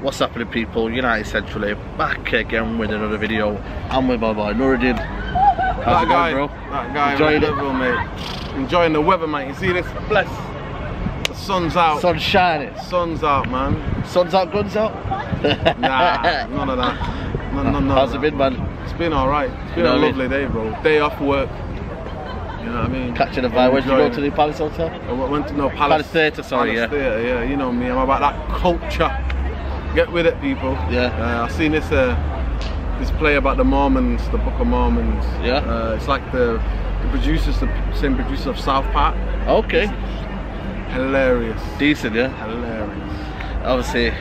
What's happening, people? United Central here, back again with another video. I'm with my boy Nuradeen. How's it going, bro? That guy, enjoying it, mate. Enjoying the weather, mate. You see this? Bless. The sun's out. Sun's shining. Sun's out, man. Sun's out, guns out. Nah, none of that. No. How's it been, man? It's been alright. It's been a lovely day, bro. Day off work. You know what I mean? Catching a vibe. Where did you go to the Palace Hotel? I went to Palace Theatre, sorry, Palace Theatre, yeah. You know me, I'm about that culture. Get with it, people. Yeah. I've seen this play about the Mormons, the Book of Mormons. Yeah. It's like the producers, the same producer of South Park. Okay. It's hilarious. Decent, yeah. Hilarious. Obviously,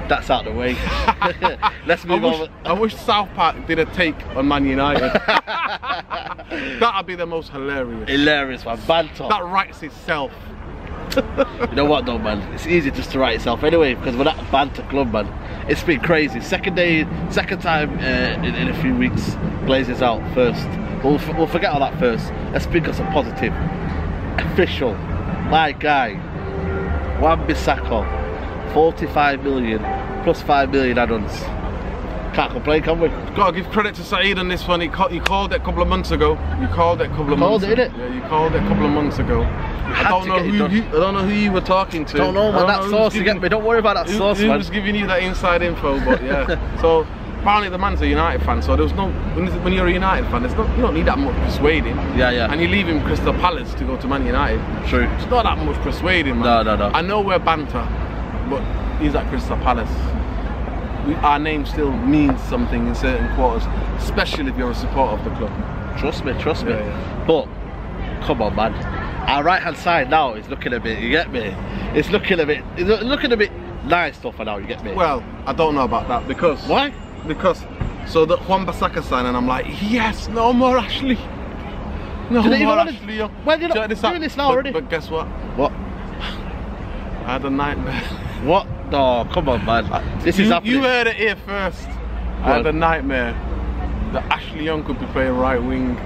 that's out of the way. Let's move on. I wish South Park did a take on Man United. That'd be the most hilarious. Hilarious, man. Banter. That writes itself. You know what though, man? It's easy just to write itself anyway, because we're that banter club, man. It's been crazy. Second time in a few weeks. Glazer's out first. We'll forget all that first. Let's speak of some positive. Official. My guy. Wan-Bissaka. 45 million plus 5 million add-ons. Can't complain, can we? Got to give credit to Saeed on this one. You called it a couple of months ago. You called it a couple of months ago. Yeah, you called it a couple of months ago. I don't know who you were talking to. Don't know, man. That sauce, you get me. Don't worry about that sauce, man. Who was giving you that inside info? But yeah. So apparently the man's a United fan. So there was no. When you're a United fan, you don't need that much persuading. Yeah. And you leave him Crystal Palace to go to Man United. True. It's not that much persuading, man. No. I know we're banter, but he's at Crystal Palace. Our name still means something in certain quarters, especially if you're a supporter of the club. Trust me. Yeah. But come on, man. Our right hand side now is looking a bit. You get me? It's looking a bit nice stuff for now. You get me? Well, I don't know about that because why? Because so the Wan-Bissaka sign, and I'm like, yes, no more Ashley. No more Ashley. Well, you're not doing this now already. But guess what? What? I had a nightmare. What? No, come on, man. This is happening. You heard it here first. I had a nightmare that Ashley Young could be playing right wing.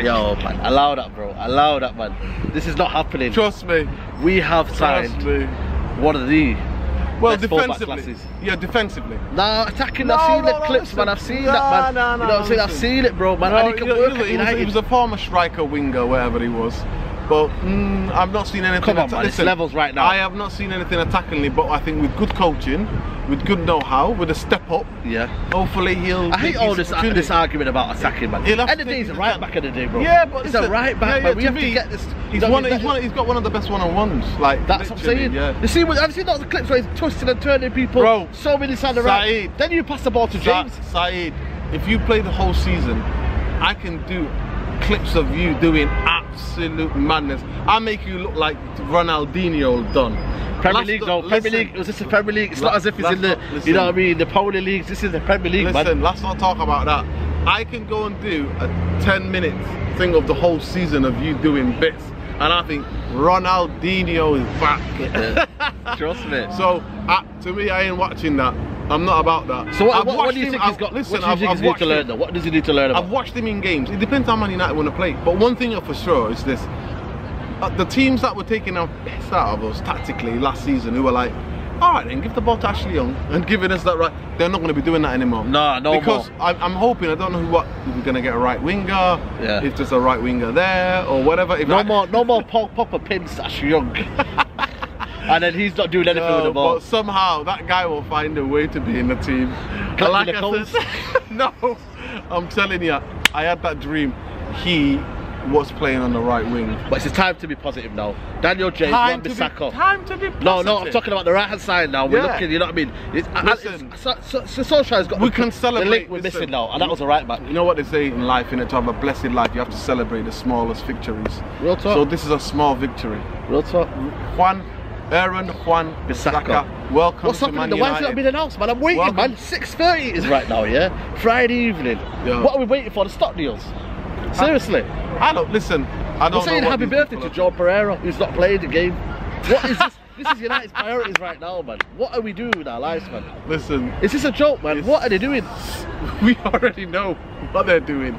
Yo, man, allow that, bro. Allow that, man. This is not happening. Trust me. We have signed one of the defensively. Yeah, defensively. Nah, attacking. I've seen the clips, man. I've seen that, man. You know what I'm saying? I've seen it, bro, man. And he can work at United. He was a former striker, winger, wherever he was. But I've not seen anything. Come on, man. It's levels right now. I have not seen anything attackingly, but I think with good coaching, with good know-how, with a step up, yeah. Hopefully he'll. I hate all this argument about attacking, man. End of the day, he's a right back of the day, bro. Yeah, but it's a right back, man. We have to get this. He's got one of the best one-on-ones. Like that's what I'm saying. Yeah. You see, I've seen lots of clips where he's twisting and turning people. Bro, so many inside the right. Then you pass the ball to James. Saeed, if you play the whole season, I can do clips of you doing absolute madness. I'll make you look like Ronaldinho done. Premier League, no. Premier League, was this the Premier League? It's not as if it's in the, you know what I mean, the Power Leagues. This is the Premier League, man. Listen, let's not talk about that. I can go and do a 10-minute thing of the whole season of you doing bits. And I think Ronaldinho is back. Trust me. So, to me, I ain't watching that. I'm not about that. So what do you think he's got? Listen, what do you think he's need to learn though? What does he need to learn about? I've watched him in games. It depends how Man United want to play. But one thing for sure is this. The teams that were taking our piss out of us tactically last season, who were like, alright then, give the ball to Ashley Young and giving us that right, they're not going to be doing that anymore. No because more. I'm hoping, I don't know if we're going to get a right winger, if there's a right winger there, or whatever. If no more Popper pins to Ashley Young. And then he's not doing anything with the ball. But somehow that guy will find a way to be in the team. Like I said, no, I'm telling you, I had that dream. He was playing on the right wing. But it's time to be positive now. Daniel James, Wan-Bissaka. Time to be positive. No, I'm talking about the right hand side now. We're looking, you know what I mean? Solskjaer's got we can celebrate. The link we're missing now, and that was a right back. You know what they say in life, to have a blessed life, you have to celebrate the smallest victories. Real talk. So this is a small victory. Real talk. Wan-Bissaka. Welcome What's to happening? Man The United. wife's not been announced, man. I'm waiting, man. 6:30 is right now, yeah? Friday evening. Yeah. What are we waiting for? The stock deals? Seriously? I don't listen. I don't know. Saying happy birthday to Joe Pereira, who's not playing the game. What is this? This is United's priorities right now, man. What are we doing with our lives, man? Listen. Is this a joke, man? What are they doing? We already know what they're doing.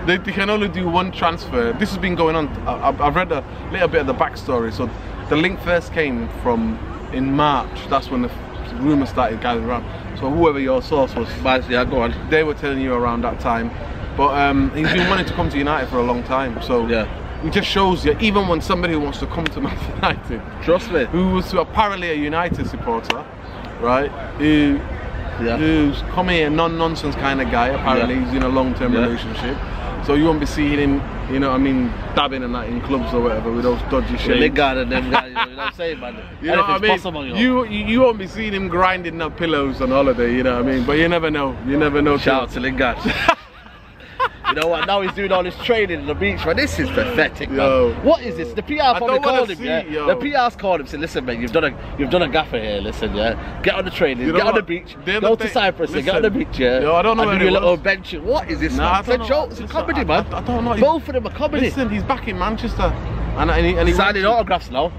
They can only do one transfer. This has been going on. I've read a little bit of the backstory. So the link first came from in March. That's when the rumours started gathering around. So whoever your source was, yeah, go on. They were telling you around that time. But he's been wanting to come to United for a long time. So yeah. It just shows you, even when somebody wants to come to Man United, trust me, who was apparently a United supporter, right? Who's come here, non-nonsense kind of guy. Apparently, he's in a long-term relationship. So you won't be seeing him, you know what I mean, dabbing and that in clubs or whatever with those dodgy shit. Lingard and them guys, you know what I'm saying, man? You know what I mean? Possible, you won't be seeing him grinding up pillows on holiday, you know what I mean? But you never know. You never know. Shout out to Lingard. You know what? Now he's doing all this training on the beach, man. This is pathetic, man. What is this? The PR probably called him, The PR's called him, said, "Listen, man, you've done a gaffer here. Listen, yeah. Get on the training, get on the beach, go to Cyprus, and get on the beach, yeah. Yo, I don't know. And do a little bench. What is this? Nah, man? It's a comedy, man. I don't know. Both of them are comedy. Listen, he's back in Manchester, and he's signing autographs now.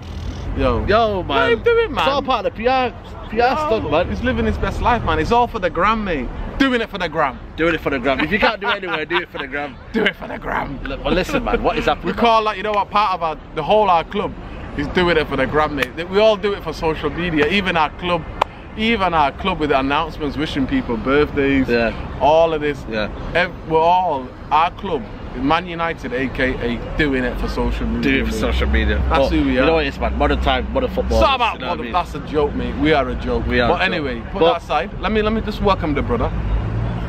Yo, man. What are you doing, man? It's all part of the PR stunt, man. He's living his best life, man. It's all for the gram, mate. Doing it for the gram. Doing it for the gram. If you can't do it anywhere, do it for the gram. Do it for the gram. Well, listen, man. What is happening? We call that, you know what, part of the whole our club is doing it for the gram, mate. We all do it for social media. Even our club with the announcements, wishing people birthdays. Yeah. All of this. Yeah. We're all our club. Man United, aka doing it for social media. Doing it for social media. That's who we are. You know what it is, man? Modern time, modern football. It's not about modern. That's a joke, mate. We are a joke. We are. But anyway, put that aside. Let me just welcome the brother,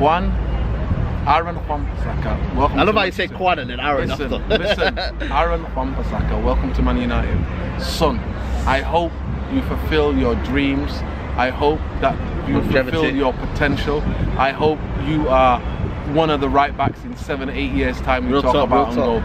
Wan-Bissaka. Welcome. I love how you say Kwan and then Aaron after. Listen, Wan-Bissaka. Welcome to Man United, son. I hope you fulfill your dreams. I hope that you fulfill your potential. I hope you are one of the right backs in 7-8 years time. We talk about and go,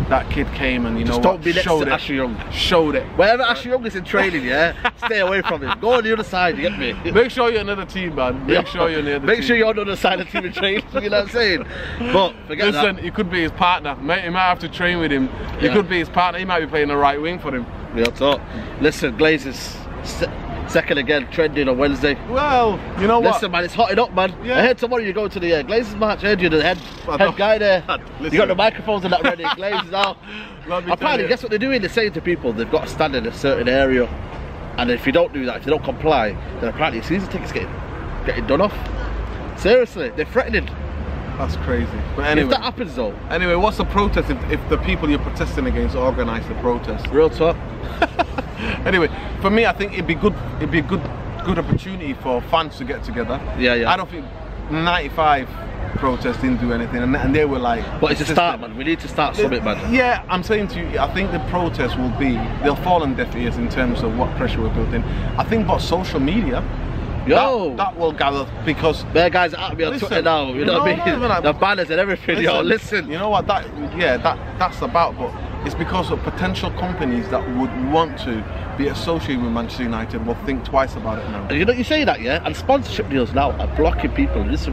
that kid came and just don't be next to Ashley Young. Showed it. Wherever Ashley Young is in training, yeah, stay away from him. Go on the other side, you get me? Make sure you're another team, man. Make sure you're near the team. Make sure you're on the other side of the team in training, you know what I'm saying? But forget that. Listen, he could be his partner. He might have to train with him. He could be his partner. He might be playing the right wing for him. Real talk. Listen, Glazer's second again, trending on Wednesday. Well, you know what? Listen, man, it's hotting up, man. Yeah. I heard tomorrow you go to the Glazers match. I heard you're the head guy there. You got the microphones and that ready. Glazers out. Apparently, guess what they're doing? They're saying to people they've got to stand in a certain area, and if you don't do that, if you don't comply, then apparently season tickets getting done off. Seriously, they're threatening. That's crazy. But anyway, if that happens though. Anyway, what's the protest if the people you're protesting against organise the protest? Real talk. Anyway, for me, I think it'd be a good opportunity for fans to get together. Yeah. I don't think 95 protests didn't do anything, and they were like. But it's a start, man. We need to start something, man. Yeah, I'm saying to you, I think the protests they'll fall on deaf ears in terms of what pressure we're building. I think about social media. That will gather, because their guys are at me on Twitter now, you know what I mean? The banners and everything, listen. You know what that's about, but it's because of potential companies that would want to be associated with Manchester United will think twice about it now. And you know, you say that, yeah? And sponsorship deals now are blocking people. Listen,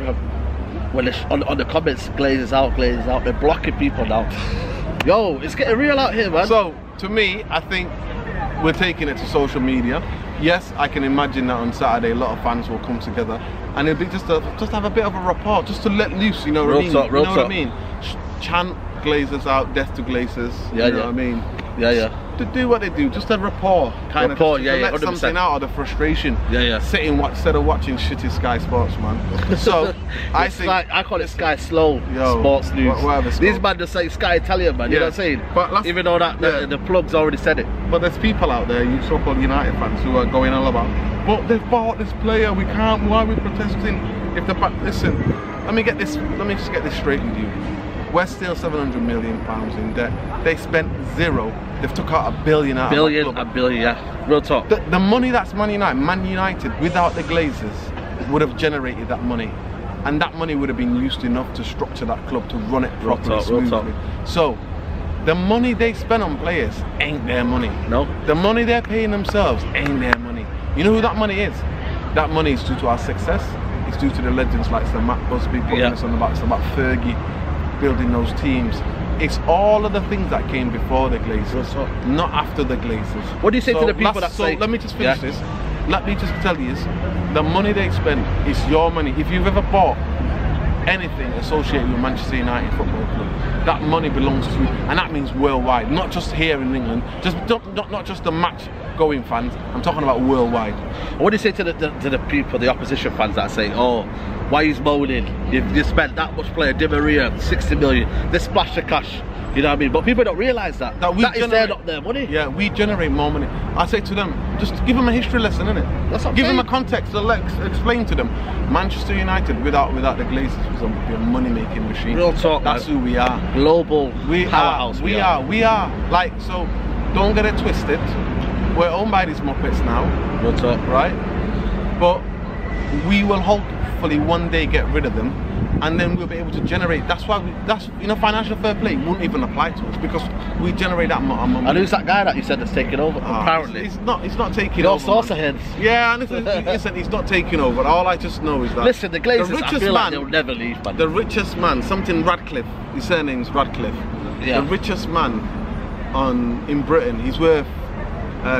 when on the comments, Glazers out, they're blocking people now. Yo, it's getting real out here, man. So, to me, I think we're taking it to social media. Yes, I can imagine that on Saturday a lot of fans will come together, and it'll be just have a bit of a rapport, just to let loose, you know what I mean? What I mean? Chant Glazers out, death to Glazers, you know what I mean? Yeah. To do what they do, just a rapport, kind of, to let 100%. Something out of the frustration. Sitting instead of watching shitty Sky Sports, man. So I think I call it Sky Slow Sports News. These man just say Sky Italian, man. You know what I'm saying? But even though that the plug's already said it. But there's people out there, you so-called United fans, who are going all about, but they've bought this player. We can't. Why are we protesting? Listen, let me just get this straight with you. We're still £700 million in debt. They spent zero. They've took out $1 billion out of the club. $1 billion, yeah. Real talk. The money that's Man United, without the Glazers, would have generated that money. And that money would have been used enough to structure that club, to run it properly, smoothly. So, the money they spend on players ain't their money. No. The money they're paying themselves ain't their money. You know who that money is? That money is due to our success. It's due to the legends like Sir Matt Busby putting us on the back, Sir Matt Fergie, building those teams. It's all of the things that came before the Glazers, not after the Glazers. What do you say to the people that say... So let me just finish this. Let me just tell you, the money they spend is your money. If you've ever bought anything associated with Manchester United Football Club, that money belongs to you, and that means worldwide, not just here in England, not just the match-going fans. I'm talking about worldwide. What do you say to the people, the opposition fans that are saying, "Oh, why is moaning? You spent that much player, Di Maria, 60 million. They splashed the cash." You know what I mean? But people don't realise that. That is their money. Yeah, we generate more money. I say to them, just give them a history lesson, innit? That's what I'm Give saying. them a context, explain to them. Manchester United, without the Glazers, was a money-making machine. Real talk, That's man. who we are. Global powerhouse. We are. Like, so, don't get it twisted. We're owned by these Muppets now. Real talk. Right? But we will hopefully one day get rid of them, and then we'll be able to generate. That's why financial fair play won't even apply to us, because we generate that money. And who's that guy that you said that's taking over? Apparently, he's not taking all over. sorts of heads. Yeah, and listen, he's not taking over. All I just know is that. Listen, the Glazers, I feel like they'll never leave, man. The richest man, something Radcliffe. His surname's Radcliffe. Yeah. The richest man in Britain. He's worth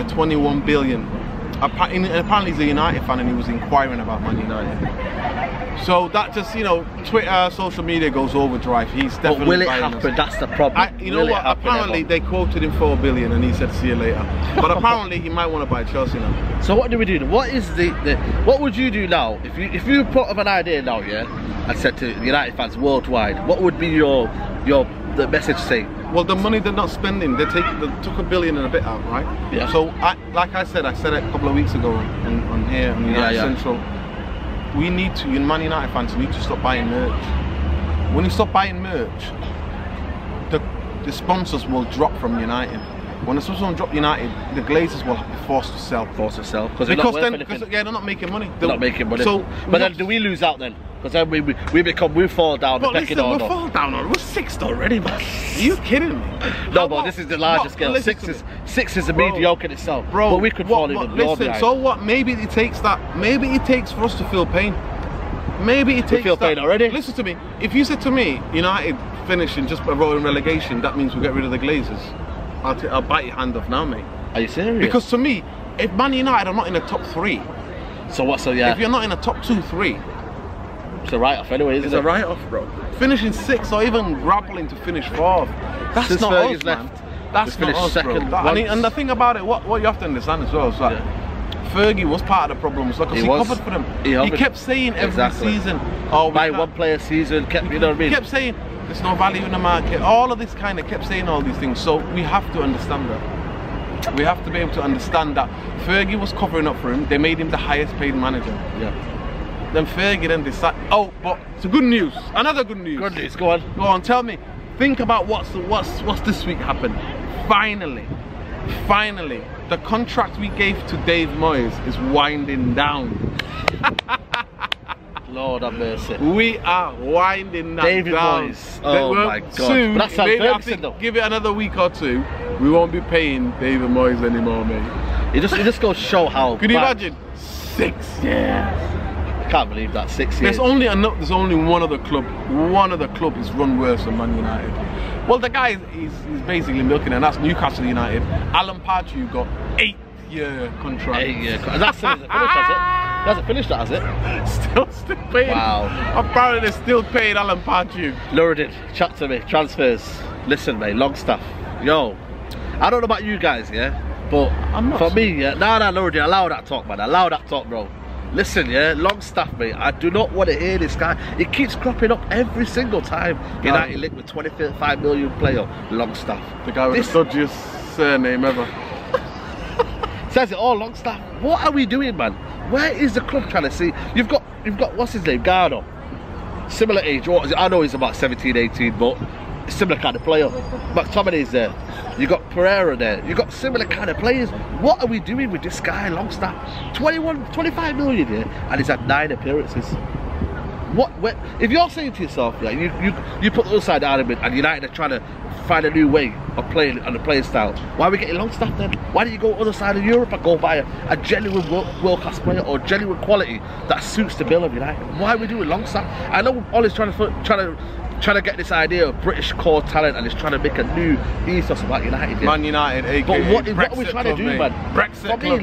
21 billion. Apparently he's a United fan, and he was inquiring about Man United. So that just, Twitter, social media goes overdrive. He's definitely. But will it happen? That's the problem. You know what? Apparently they quoted him 4 billion, and he said, "See you later." But apparently he might want to buy Chelsea now. So what do we do? What is what would you do now if you put up an idea now, yeah, and said to United fans worldwide, what would be the message say? Well, the money they're not spending, they took $1 billion and a bit out, right? Yeah. So, like I said it a couple of weeks ago on here on United Central. We need to, Man United fans, need to stop buying merch. When you stop buying merch, the sponsors will drop from United. When the sponsors drop United, the Glazers will be forced to sell. Because they're not making money. They're not making money. So, but then do we lose out then? Because then we fall down the pecking order. We'll fall down already. We're 6th already, man. Are you kidding me? No, but this is the larger scale. Six is a mediocre in itself. Bro, but we could fall in the listen, so what? Maybe it takes that. Maybe it takes for us to feel pain. Maybe it takes. We feel pain already. Listen to me. If you said to me, United finishing just avoiding relegation, that means we get rid of the Glazers. I'll bite your hand off now, mate. Are you serious? Because to me, if Man United are not in the top 3, if you're not in the top 2, 3, it's a write-off anyway, isn't it? It's a write-off, bro. Finishing 6th or even grappling to finish 4th. That's not us, man. That's not us, bro. And the thing about it, what you have to understand as well is that Fergie was part of the problem, because he covered for them. He kept saying every season, buy one player a season, you know what I mean? He kept saying, there's no value in the market. All of this kind of kept saying all these things. So we have to understand that. We have to be able to understand that Fergie was covering up for him. They made him the highest paid manager. Yeah. Then Fergie then decided, but it's a good news. Another good news. Good news, go on. Go on, tell me. Think about what's this week happened. Finally, the contract we gave to Dave Moyes is winding down. Lord have mercy. We are winding that David down. Moyes. Oh my God. Soon, but that's I think, give it another week or 2, we won't be paying David Moyes anymore, mate. It just goes to show how. Could you imagine? 6 years. I can't believe that, 6 years. There's only one other club. One other club is run worse than Man United. Well, the guy is basically milking, and that's Newcastle United. Alan Pardew got 8-year contract. 8-year contract. That's still isn't finished, has it? Hasn't finished that, has it? Still paying. Wow. Apparently they're still paying Alan Pardew. Nuradeen, chat to me. Transfers. Listen, mate. Longstaff. Yo, I don't know about you guys, yeah, but for me, yeah. No, Nuradeen, allow that talk, man. Allow that talk, bro. Listen, yeah, Longstaff, mate. I do not want to hear this guy. It keeps cropping up every single time. United linked with 25 million player. Longstaff. The guy with the dodgiest surname ever. Says it all, Longstaff. What are we doing, man? Where is the club trying to see? You've got what's his name, Gardo. Similar age. What is it? I know he's about 17, 18, but similar kind of player. McTominay's there. You got Pereira there. You got similar kind of players. What are we doing with this guy, Longstaff? 25 million here, and he's had 9 appearances. If you're saying to yourself, yeah, you put the other side out of it, and United are trying to find a new way of playing and a playing style, why are we getting Longstaff then? Why don't you go other side of Europe and go buy a genuine world-class player or genuine quality that suits the bill of United? Why are we doing Longstaff? I know Ollie's trying to get this idea of British core talent, and he's trying to make a new ethos about United. Yeah? Man United, aka but what are we trying to do, man? Brexit for me,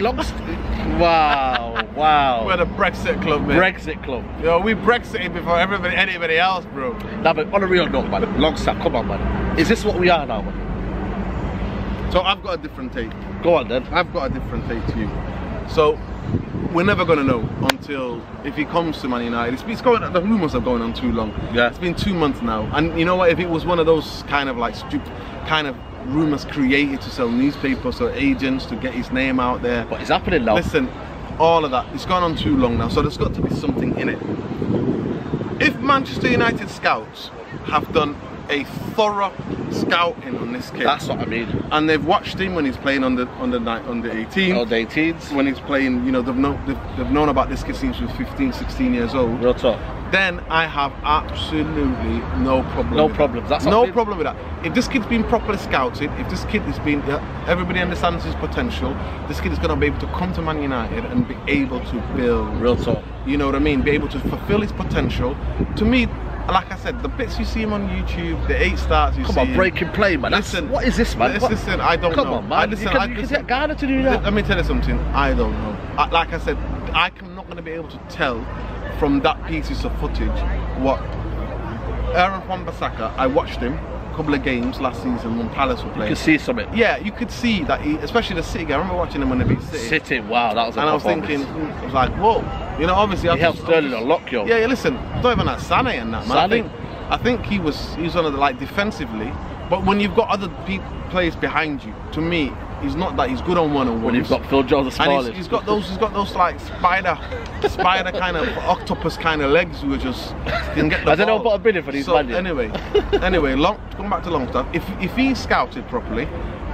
Wow, wow. We're the Brexit club, man. Brexit club. Yo, we Brexited before anybody else, bro. Now, but on a real note, man, Longstaff, come on, man. Is this what we are now, man? So I've got a different take. Go on, then. I've got a different take to you. So we're never gonna know until if he comes to Man United. It's going. The rumours are going on too long. Yeah. It's been 2 months now, and you know what? If it was one of those kind of like stupid, kind of rumours created to sell newspapers or agents to get his name out there. What is happening now? Listen, all of that, it's gone on too long now, so there's got to be something in it. If Manchester United scouts have done a thorough scouting on this kid, That's what I mean. and they've watched him when he's playing under 18, All the 18s. when he's playing, you know, they've known about this kid since he was 15, 16 years old, Real talk. then I have absolutely no problem. No with problems. that. That's what No I mean. problem with that. If this kid's been properly scouted, if this kid has been, everybody understands his potential, this kid is going to be able to come to Man United and be able to build. Real talk. You know what I mean? Be able to fulfill his potential. To me, like I said, the bits you see him on YouTube, the 8 starts you see. Come on, breaking play, man. Listen, What is this, man? Listen, I don't know. Come on, man. Listen, you can get Ghana to do that. Let me tell you something. I don't know. Like I said, I'm not going to be able to tell from that pieces of footage what Wan-Bissaka. I watched him a couple of games last season when Palace were playing. You can see something. Yeah, you could see that he, especially the City game. I remember watching him when they beat City. City, wow, that was a And I was thinking, I was like, whoa. You know, obviously, He helped Sterling a lot, yo. Yeah, listen, not even that Sané and that, man. Sané. I think he was one of the, like, defensively. But when you've got other players behind you, to me, he's not that. He's good on one-on-ones. When you've got Phil Jones and Smalling. And he's got those like spider kind of octopus kind of legs who are just can get the I don't know ball. about a billion for these So man, yeah. anyway, come back to Longstaff. If he's scouted properly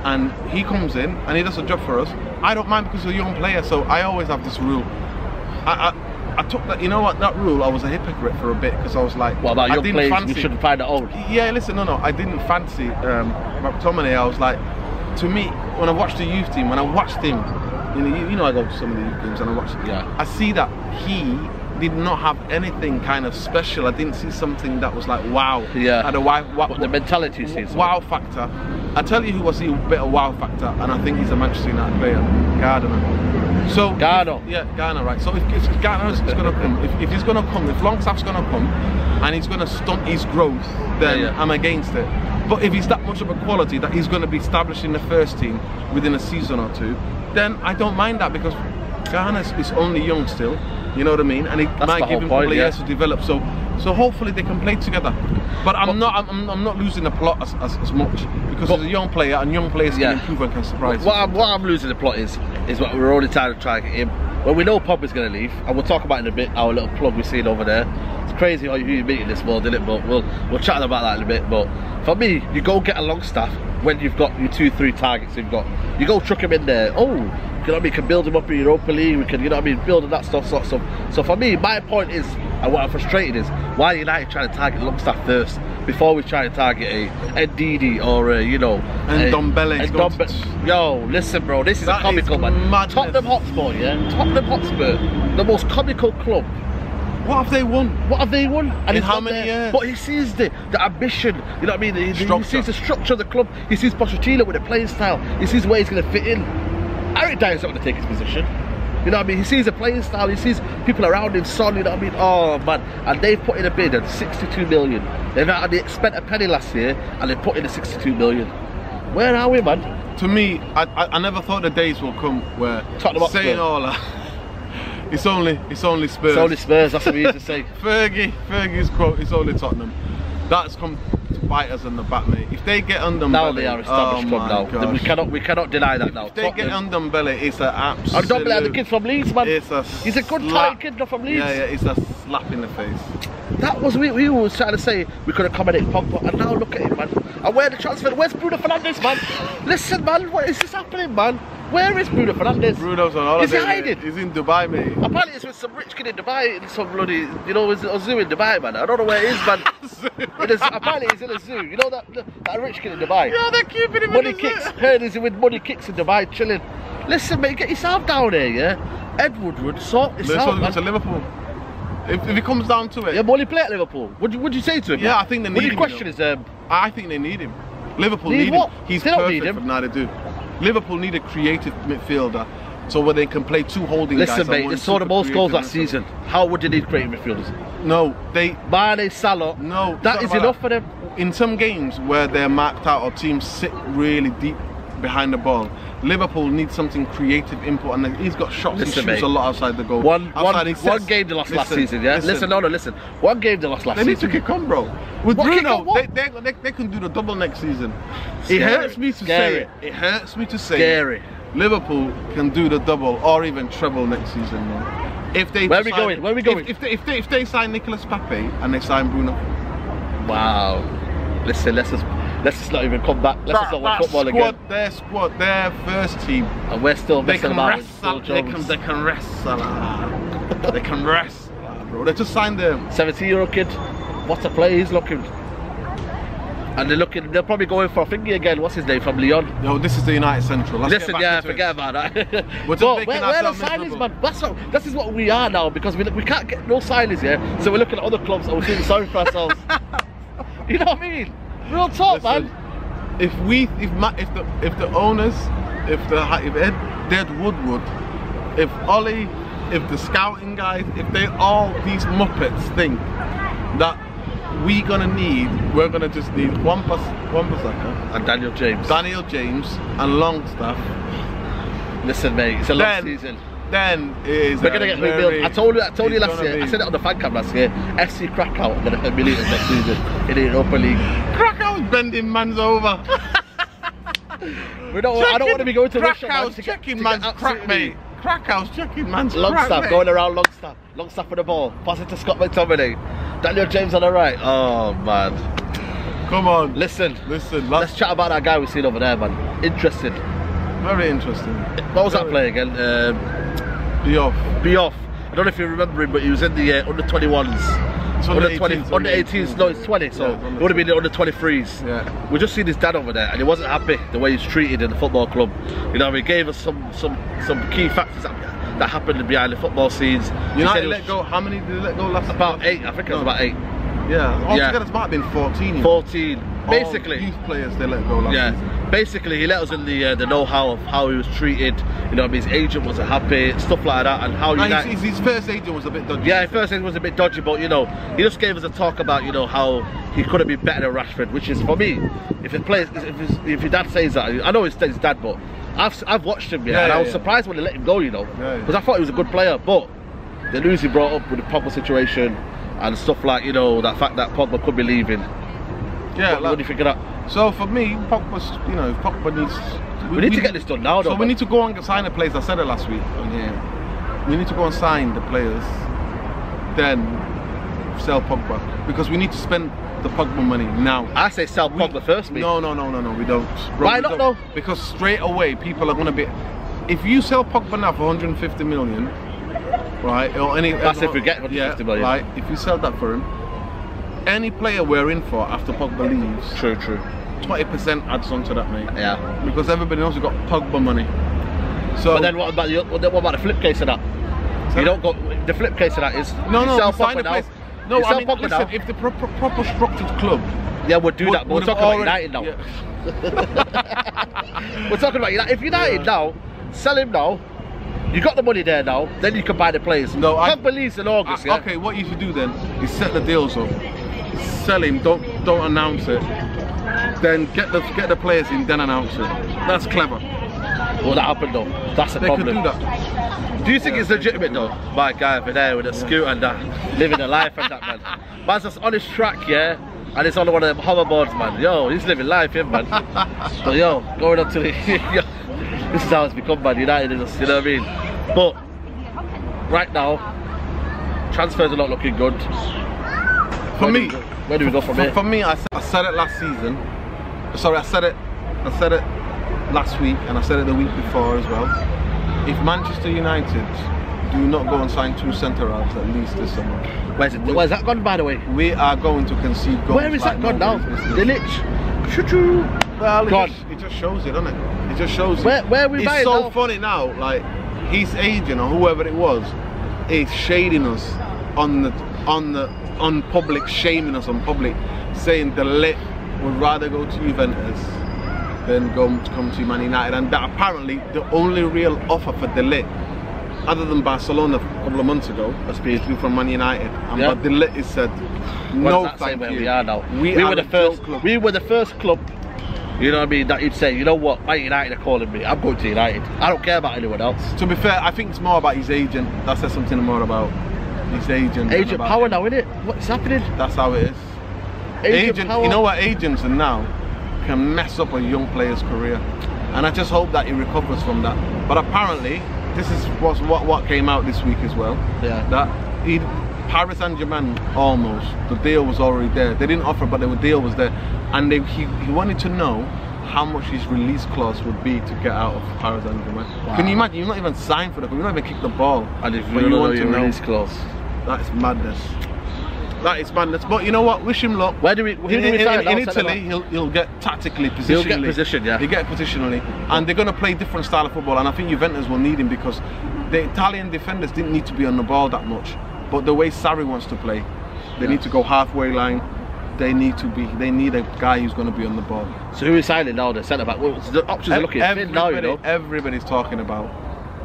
and he comes in and he does a job for us, I don't mind because he's a young player. So I always have this rule. I took that, you know what, that rule, I was a hypocrite for a bit because I was like, What about young players fancy, we shouldn't find out old? Yeah, listen, no, I didn't fancy McTominay. I was like, to me, when I watched the youth team, when I watched him, you know I go to some of the youth games and I watched it, Yeah. I see that he did not have anything kind of special. I didn't see something that was like wow. Yeah. Had a What the mentality you see. wow factor. I tell you who I see a bit of wow factor, and I think he's a Manchester United player, Gardner. So Garner. Yeah, Garner, right. So if Garner is going to come, if he's going to come, if Longstaff's going to come, and he's going to stunt his growth, then Yeah. I'm against it. But if he's that much of a quality that he's going to be established in the first team within a season or two, then I don't mind that because Garner is only young still. You know what I mean? And it might give him a couple of years to develop. So hopefully they can play together. But I'm not losing the plot as much because he's a young player and young players can improve and can surprise. What I'm losing the plot is what we're only trying to get him. When we know Pogba's going to leave, and we'll talk about it in a bit, our little plug we've seen over there. It's crazy how you meet in this world, isn't it? But we'll chat about that in a bit. But for me, you go get a Longstaff when you've got your 2-3 targets you've got. You go chuck him in there. Oh, you know what I mean? We can build him up in Europa League. We can, you know what I mean, build that stuff, sort of stuff. So for me, my point is, and what I'm frustrated is, why are United trying to target Longstaff first before we try to target a Ndidi or a, you know, and Dombele. Yo, listen, bro, this is a comical man. Madness. Tottenham Hotspur, yeah, Tottenham Hotspur, the most comical club. What have they won? What have they won? And in how many years? But he sees the ambition, you know what I mean? He sees the structure of the club. He sees Pochettino with the playing style. He sees where he's going to fit in. Eric Dyer's not going to take his position. You know what I mean? He sees the playing style, he sees people around him, son, you know what I mean? Oh man, and they've put in a bid of 62 million. They spent a penny last year and they put in a 62 million. Where are we, man? To me, I never thought the days will come where saying all that. It's only Spurs. It's only Spurs, that's what we used to say. Fergie's quote, it's only Tottenham. That's come to bite us in the back, mate. If they get Ndombele, now they are established club now. Gosh. We cannot deny that now. If they get Ndombele, it's an absolute... And Ndombele, the kid from Leeds, man. He's a good talented kid from Leeds. Yeah, it's a slap in the face. That was we were trying to say we could accommodate Pogba, and now look at him, man. And where the transfer? Where's Bruno Fernandes, man? Listen, man, what is this happening, man? Where is Bruno Fernandes? Bruno's on holiday. Is he hiding? He's in Dubai, mate. Apparently it's with some rich kid in Dubai, in some bloody, you know, there's a zoo in Dubai, man. I don't know where it is, man. Apparently he's in a zoo. You know that rich kid in Dubai? Yeah, they're keeping him Money in the Kicks. zoo. Heard he's with Money Kicks in Dubai, chilling. Listen, mate, get yourself down here, yeah? Ed Woodward, sort this out, man. To Liverpool. If it comes down to it. Yeah, will he play at Liverpool? Would you say to him? Yeah, man? I think they need Would him. your question is, I think they need him. Liverpool need need what? him. He's They don't perfect need him. for now to do. Liverpool need a creative midfielder so where they can play 2 holding guys. Listen, mate, they saw the most goals last season. How would they need creative midfielders? No, Mane, Salah. No, that is enough for them. In some games where they're marked out or teams sit really deep behind the ball, Liverpool needs something creative input, and he's got shots. Listen, he shoots mate, a lot outside the goal. One game they lost last season. Yeah, listen. One game they lost last season. They need to kick on, bro. With Bruno, they can do the double next season. It hurts me to say it. It hurts me to say it. Liverpool can do the double or even treble next season, man. If they Where are we going? Where are we going? If they sign Nicolas Pepe and they sign Bruno. Wow. Listen, let's just not even come back. Let's just not watch football again. Their first team, and we're still messing about with Phil Jones. They can rest Salah. They can rest Salah, bro. They just signed them. 17-year-old kid. What a play he's looking. And they're probably going for a thingy again. What's his name from Lyon? No, this is the United Central. Listen, yeah, forget about that. We're the signings, man. This is what we are now, because we can't get no signings, yeah. So we're looking at other clubs and we're feeling sorry for ourselves. You know what I mean? Real talk, man. If the owners, if Ed Woodward, if Ollie, if the scouting guys, if they all these muppets think that we're gonna just need Wan-Bissaka and Daniel James and Longstaff. Listen, mate, it's a long season. Then we're gonna get rebuilt. I told you last year. I said it on the fan cam last year. FC Krakow are gonna humiliate us next season in the Europa League. Krakow's bending man's over. I don't want to be going to Russia. Krakow's checking man's crack, mate. Krakow's checking man's Longstaff going around Longstaff for the ball. Pass it to Scott McTominay. Daniel James on the right. Oh man. Come on. Listen. Let's chat about that guy we've seen over there, man. Interesting. Very interesting. What was that play again? Bioff. I don't know if you remember him, but he was in the under 21s. Under 18s, no, it's 20, so yeah, it would have been the under 23s. Yeah. We just seen his dad over there, and he wasn't happy the way he's treated in the football club. You know, he gave us some key factors that happened behind the football scenes. United let go. How many did they let go last? About 8. I think it was about 8. Yeah. Altogether, it might have been 14. 14. Basically, youth players they let go last season. Basically, he let us in the know-how of how he was treated. You know, his agent wasn't happy, stuff like that, and how his first agent was a bit dodgy. Yeah, his first agent was a bit dodgy, but you know, he just gave us a talk about how he could have been better than Rashford, which is for me. If your dad says that, I know it's his dad, but I've watched him, and I was surprised when they let him go, because I thought he was a good player, but the news he brought up with the Pogba situation and stuff like that fact that Pogba could be leaving. Yeah, what do you think of that? So for me, Pogba needs. We need to get this done now, though. So we need to go and sign the players. I said it last week. We need to go and sign the players, then sell Pogba, because we need to spend the Pogba money now. I say sell Pogba first, mate. No, we don't. Why not, though? Because straight away people are going to be. If you sell Pogba now for 150 million, right? Or that's if we get 150 million. Right. If you sell that for him. Any player we're in for after Pogba leaves, true, 20% adds on to that, mate. Yeah. Because everybody knows we've got Pogba money. So. But then what about the flip case of that? You don't go. The flip case of that is sell Pogba now. No, I mean, listen, if the proper structured club. Yeah, we'll do that. But we're talking about United now. Yeah. We're talking about United. If United now, sell him now. You got the money there now. Then you can buy the players. No, Pogba leaves in August. Okay, what you should do then is set the deals up. Sell him, don't announce it. Then get the players in, then announce it. That's clever. Will that happen though? That's the problem. They could do that. Do you think it's legitimate though? My guy over there with a scooter and that, living a life and that, man. Man's just on his track, and it's on one of them hoverboards, man. Yo, he's living life, man. But yo, going up to the this is how it's become, man. United is, you know what I mean? But right now, transfers are not looking good. For me, where do we go from here? For me, I said it last season. Sorry, I said it last week, and I said it the week before as well. If Manchester United do not go and sign 2 centre-halves at least this summer. Where's that gone, by the way? We are going to concede goals. Where is that gone now? Dilic. Choo-choo. Well, it just shows it, doesn't it? It just shows it. Where are we buying It's so now? funny now, like, his agent or whoever it was is shading us on public, shaming us on public, saying the lit would rather go to Juventus then come to Man United, and that apparently the only real offer for De Ligt, other than Barcelona a couple of months ago, has been from Man United. And but De Ligt has said, no, thank you. We are now. We were the first club. We were the first club. You know what I mean? That you'd say, you know what, Man United are calling me. I'm going to United. I don't care about anyone else. To be fair, I think it's more about his agent. That says something more about his agent. Agent power now, isn't it? What's happening? That's how it is. Agent power. You know what? Agents are now can mess up a young player's career, and I just hope that he recovers from that. But apparently, this is what came out this week as well. Yeah. That Paris Saint-Germain, almost the deal was already there. They didn't offer, but the deal was there, and he wanted to know how much his release clause would be to get out of Paris Saint-Germain. Wow. Can you imagine? You're not even signed for the club. You're not even kicked the ball, and if you want to know release clause, that is madness. That is madness. But you know what? Wish him luck. Where do we? In Italy, he'll get tactically positionally. He'll get position, yeah. He'll get positionally, and they're going to play different style of football. And I think Juventus will need him because the Italian defenders didn't need to be on the ball that much. But the way Sarri wants to play, they need to go halfway line. They need a guy who's going to be on the ball. So who is signing now? The centre back. Well, the options are looking thin now, you know. Everybody's talking about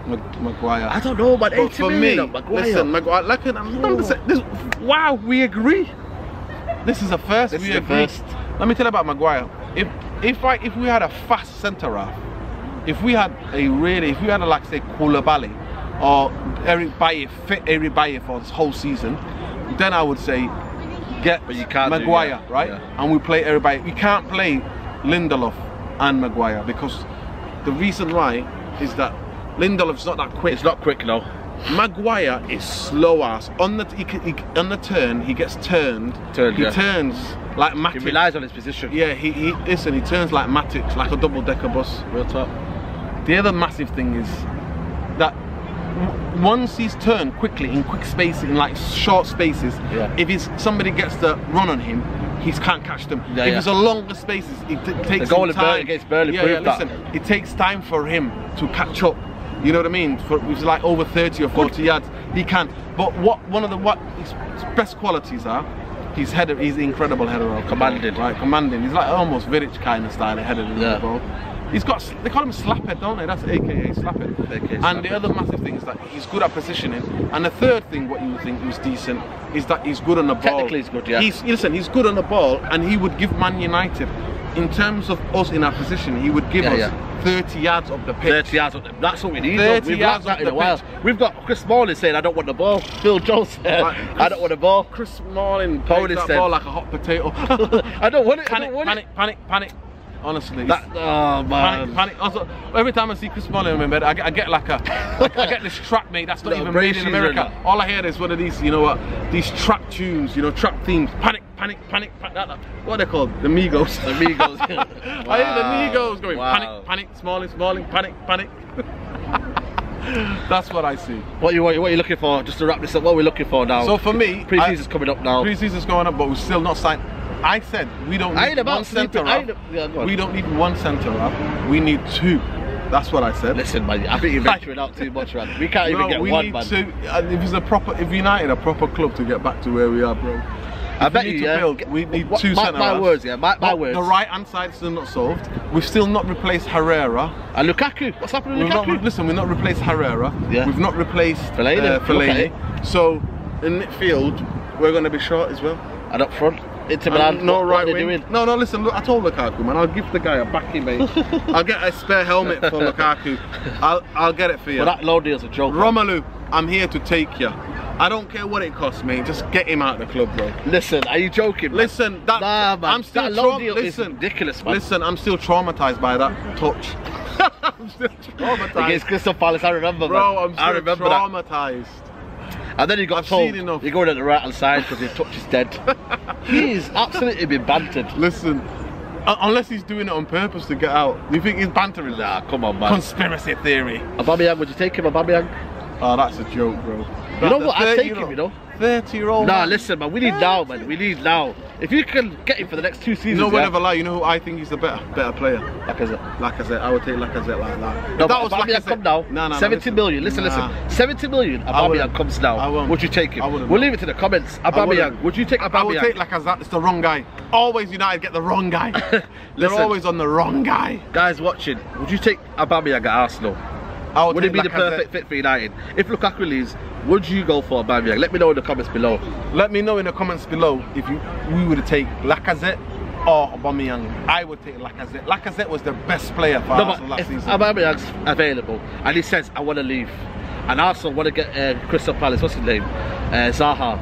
Maguire. I don't know, but for me, listen, Maguire. Wow, we agree. This is a first. We agree. Let me tell you about Maguire. If we had a fast centre half, if we had like say Koulibaly or Eric Bailly for this whole season, then I would say get Maguire, right? Yeah. And we play Eric Bailly. We can't play Lindelof and Maguire because the reason why is that Lindelof's not that quick. It's not quick, no. Maguire is slow ass. On the turn, he gets turned. He turns like Matic. He relies on his position. Yeah, he turns like Matic, like a double-decker bus. Real top. The other massive thing is that once he's turned quickly in quick spaces, in like short spaces, if somebody gets the run on him, he can't catch them. If it's a longer spaces, it takes the goal time. Against Burnley proved that. Listen, it takes time for him to catch up. You know what I mean? It's like over 30 or 40 yards. He can't. But one of his best qualities are, he's an incredible header. Commanding. Right, commanding. He's like almost Vidic kind of style of header in the ball. He's got, they call him Slaphead, don't they? That's AKA Slaphead. And the other massive thing is that he's good at positioning. And the third thing, what you would think was decent, is that he's good on the ball. Technically he's good, yeah. He's good on the ball, and he would give Man United, in terms of us in our position, he would give us 30 yards up the pitch. 30 yards up the pitch. That's what we need. 30 yards up the pitch. We've got Chris Smalling saying, I don't want the ball. Phil Jones said, I don't want the ball. Chris Smalling takes that ball like a hot potato. I don't want it. Panic. Honestly, oh man, panic. Also, every time I see Chris Smalling in bed, I get like I get this trap, mate. That's not even made in America. All I hear is one of these, you know what? These trap tunes, you know, trap themes. Panic. What are they called? The Migos. The Migos. Wow. I hear the Migos going panic. Smalling, panic. That's what I see. What are you looking for? Just to wrap this up, what are we looking for now? So for me, pre-season's coming up now. Pre-season's going up, but we're still not signed. I said we don't need one centre half. We don't need one centre half. We need two. That's what I said. Listen, man, I think you're venturing out too much, man. We can't even get one, man. Two. If United a proper club to get back to where we are, bro. I bet you, we need two centre halves. My words, yeah. My words. The right hand side is still not solved. We've still not replaced Herrera. And Lukaku. What's happening with Lukaku? We've not replaced Herrera. Yeah. We've not replaced Fellaini. So in midfield, we're going to be short as well. And up front. Inter Milan, what are they doing? No, listen, look, I told Lukaku, man, I'll give the guy a backing, mate. I'll get a spare helmet for Lukaku. I'll get it for you. Well, that loan deal's a joke. Romelu, I'm here to take you. I don't care what it costs, mate. Just get him out of the club, bro. Listen, are you joking, man? Listen, nah, man. I'm still is ridiculous, man. Listen, I'm still traumatized by that touch. I'm still traumatized. Against Crystal Palace, I remember, bro, man. I'm still traumatized. And then he got told, you're going at the right hand side because your touch is dead. He's absolutely been bantered. Listen, unless he's doing it on purpose to get out. Do you think he's bantering? Nah, come on, man. Conspiracy theory. Aubameyang, would you take him, Aubameyang? Oh, that's a joke, bro. You know what? I take him, you know. 30-year-old. Nah, listen, man. We need now, man. We need now. If you can get him for the next 2 seasons. No one ever lie. You know who I think he's the better player? Lacazette. Lacazette. I would take Lacazette like that. No, but Aubameyang come now. No, 70 million. Listen. 70 million. Aubameyang comes now. I won't. Would you take him? I wouldn't. We'll leave it to the comments. Aubameyang. Would you take Aubameyang? I would take Lacazette. It's the wrong guy. Always United get the wrong guy. They're always on the wrong guy. Guys watching, would you take Aubameyang at Arsenal? Would it be the perfect fit for United? If Lukaku leaves, would you go for Aubameyang? Let me know in the comments below. Let me know in the comments below if we would take Lacazette or Aubameyang. I would take Lacazette. Lacazette was the best player for Arsenal last season. Aubameyang's available and he says, I want to leave, and Arsenal want to get Crystal Palace, what's his name? Zaha.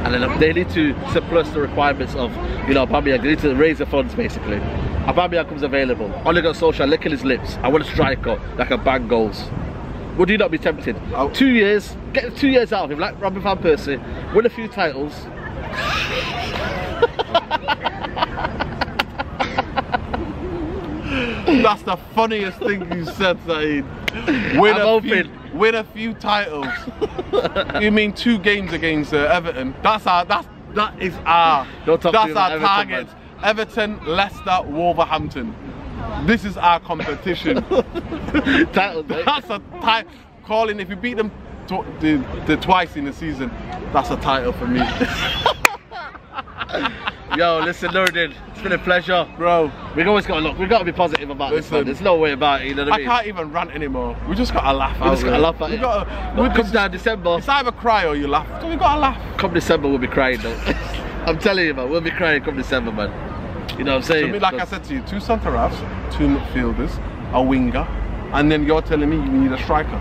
And then they need to surplus the requirements of, you know, Aubameyang. They need to raise the funds basically. Aubameyang comes available. Ole Gunnar Solskjaer licking his lips. I want a striker that can bang goals. Would you not be tempted? 2 years, get 2 years out of him, like Robin van Persie, win a few titles. That's the funniest thing you said, Saeed. Win a few titles. You mean 2 games against Everton? That's our target. Man. Everton, Leicester, Wolverhampton. This is our competition. Titles, mate. That's a title. Calling, if you beat them twice in the season, that's a title for me. Yo, listen, Nuradeen, it's been a pleasure, bro. We've always got to look. We've got to be positive about this, man. There's no way about it. You know what I mean? I can't even rant anymore. We just got to laugh. We just got to laugh at it. We'll come down December. It's either cry or you laugh. So we got to laugh. Come December, we'll be crying though. I'm telling you, man, we'll be crying come December, man. You know what I'm saying? To me, like I said to you, 2 centre halves, 2 midfielders, a winger, and then you're telling me you need a striker.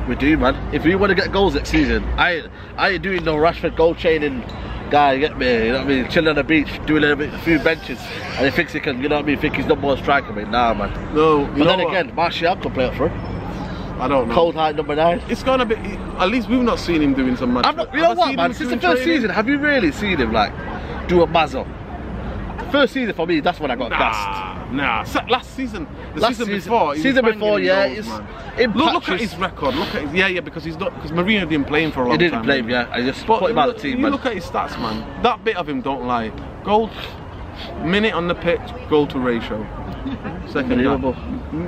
We do, man. If we want to get goals next season, I ain't doing no Rashford goal chaining guy, get me, you know what I mean? Chilling on the beach, doing a few benches, and he thinks he can, you know what I mean, think he's number 1 striker, mate. Nah, man. No, but then again, Martial can play up for him. I don't know. Cold Heart number 9. It's gonna be, at least we've not seen him doing some match. You know what, man? Since the first season, have you really seen him, like, do a mazzo? First season for me, that's when I got gassed. Nah, last season, season before, yeah, look at his record. Look at his, because he's not, because Mourinho didn't play him for a long time. He didn't play him, yeah. I just put him out of the team, man. Look at his stats, man. That bit of him don't lie. Goal, minute on the pitch, goal to ratio. Second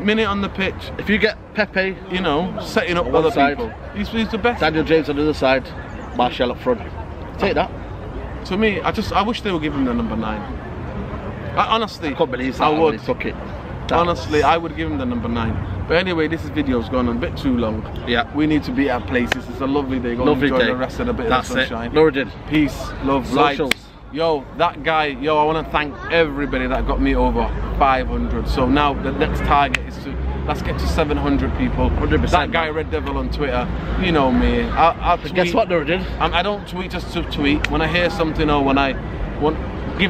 minute on the pitch. If you get Pepe, you know, setting up other people, he's the best. Daniel James on the other side, Martial up front. Take that. To me, I wish they would give him the number 9. Honestly, I can't believe that I would. He took it. Honestly, I would give him the number 9. But anyway, this video's gone on a bit too long. Yeah. We need to be at places. It's a lovely day. Go lovely enjoy day. The rest of the bit of the sunshine. Nuradeen. Peace, love, light. Yo, that guy, I want to thank everybody that got me over 500. So now the next target is let's get to 700 people. 100%. That guy, Red Devil on Twitter, you know me. I'll tweet. Guess what, Nuradeen? I don't tweet just to tweet. When I hear something or when I want,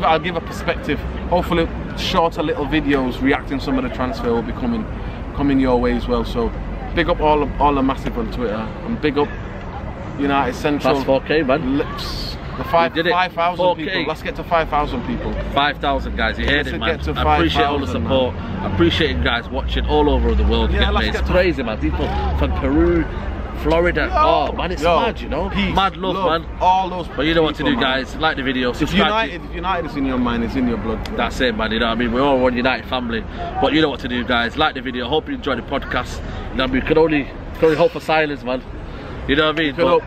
I'll give a perspective. Hopefully shorter little videos reacting some of the transfer will be coming your way as well. So big up all the massive on Twitter, and big up United Central. That's 4K, man. The 5,000 people. Let's get to 5,000 people. 5,000 guys, you heard it, man. Get to I appreciate all the support. I appreciate you guys watching all over the world. Yeah, it's crazy, man. People from Peru, Florida. Oh man, it's mad, you know. Peace, mad love, man. All those. But you know what to do, guys. Like the video. Subscribe. If United is in your mind, it's in your blood. That's it, man. You know what I mean? We're all one United family. But you know what to do, guys. Like the video. Hope you enjoyed the podcast. You know, we can only hope for silence, man. You know what I mean?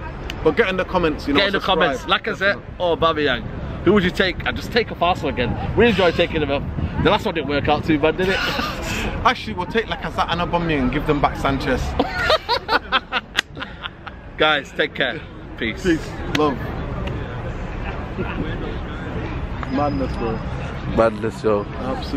But get in the comments. You know, get in the comments. Lacazette or Aubameyang. Who would you take? And just take a Arsenal again. We enjoyed taking them up. The last one didn't work out too bad, did it? Actually, we'll take Lacazette and Aubameyang and give them back Sanchez. Guys, take care. Peace. Peace. Love. Madness, bro. Madness, yo. Absolutely.